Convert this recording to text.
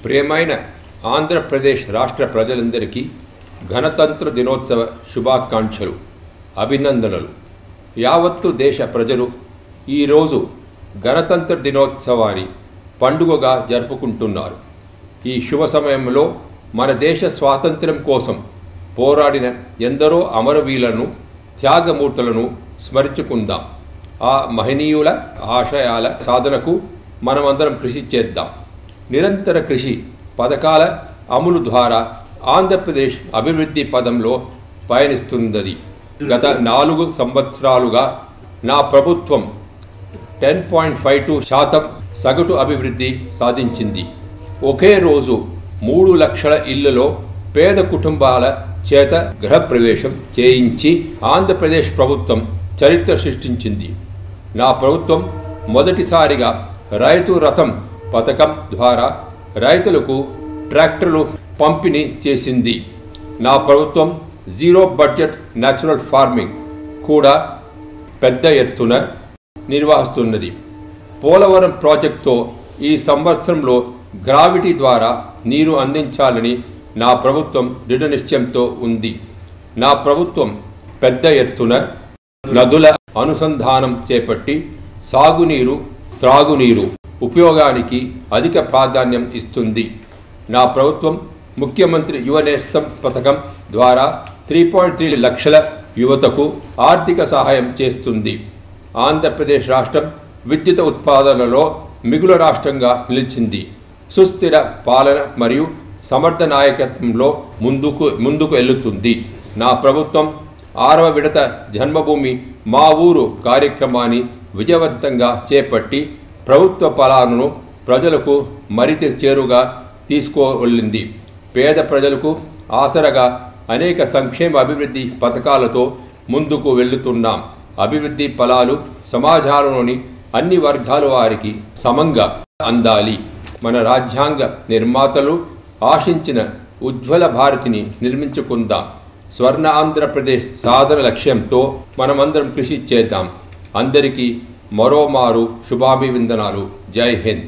ప్రియమైన ఆంధ్రప్రదేశ్ రాష్ట్ర ప్రజలందరికీ గణతంత్ర దినోత్సవ శుభాకాంక్షలు, అభినందనలు. యావత్తు దేశ ప్రజలు ఈరోజు గణతంత్ర దినోత్సవాన్ని పండుగగా జరుపుకుంటున్నారు. ఈ శుభ సమయంలో మన దేశ స్వాతంత్ర్యం కోసం పోరాడిన ఎందరో అమరవీరులను, త్యాగమూర్తులను స్మరించుకుందాం. ఆ మహనీయుల ఆశయాల సాధనకు మనమందరం కృషి చేద్దాం. నిరంతర కృషి పథకాల అమలు ద్వారా ఆంధ్రప్రదేశ్ అభివృద్ధి పదంలో పయనిస్తున్నది. గత 4 సంవత్సరాలుగా నా ప్రభుత్వం 10.52% సగటు అభివృద్ధి సాధించింది. ఒకే రోజు 3 లక్షల ఇళ్లలో పేద కుటుంబాల చేత గృహప్రవేశం చేయించి ఆంధ్రప్రదేశ్ ప్రభుత్వం చరిత్ర సృష్టించింది. నా ప్రభుత్వం మొదటిసారిగా రైతు రథం పథకం ద్వారా రైతులకు ట్రాక్టర్లు పంపిణీ చేసింది. నా ప్రభుత్వం జీరో బడ్జెట్ న్యాచురల్ ఫార్మింగ్ కూడా పెద్ద ఎత్తున నిర్వహిస్తున్నది. పోలవరం ప్రాజెక్టుతో ఈ సంవత్సరంలో గ్రావిటీ ద్వారా నీరు అందించాలని నా ప్రభుత్వం దృఢ నిశ్చయంతో ఉంది. నా ప్రభుత్వం పెద్ద ఎత్తున నదుల అనుసంధానం చేపట్టి సాగునీరు, త్రాగునీరు ఉపయోగానికి అధిక ప్రాధాన్యం ఇస్తుంది. నా ప్రభుత్వం ముఖ్యమంత్రి యువనేస్తం పథకం ద్వారా 3.3 లక్షల యువతకు ఆర్థిక సహాయం చేస్తుంది. ఆంధ్రప్రదేశ్ రాష్ట్రం విద్యుత్ ఉత్పాదనలో మిగులు రాష్ట్రంగా నిలిచింది. సుస్థిర పాలన మరియు సమర్థ నాయకత్వంలో ముందుకు వెళ్తుంది. నా ప్రభుత్వం 6వ విడత జన్మభూమి మా ఊరు కార్యక్రమాన్ని విజయవంతంగా చేపట్టి ప్రభుత్వ ఫలాలను ప్రజలకు మరింత చేరుగా తీసుకువెళ్ళింది. పేద ప్రజలకు ఆసరగా అనేక సంక్షేమ అభివృద్ధి పథకాలతో ముందుకు వెళ్తున్నాం. అభివృద్ధి ఫలాలు సమాజంలోని అన్ని వర్గాల వారికి సమంగా అందాలి. మన రాజ్యాంగ నిర్మాతలు ఆశించిన ఉజ్వల భారతిని నిర్మించుకుందాం. స్వర్ణ ఆంధ్రప్రదేశ్ సాధన లక్ష్యంతో మనమందరం కృషి చేద్దాం. అందరికీ మరోమారు శుభాభివందనాలు. జై హింద్.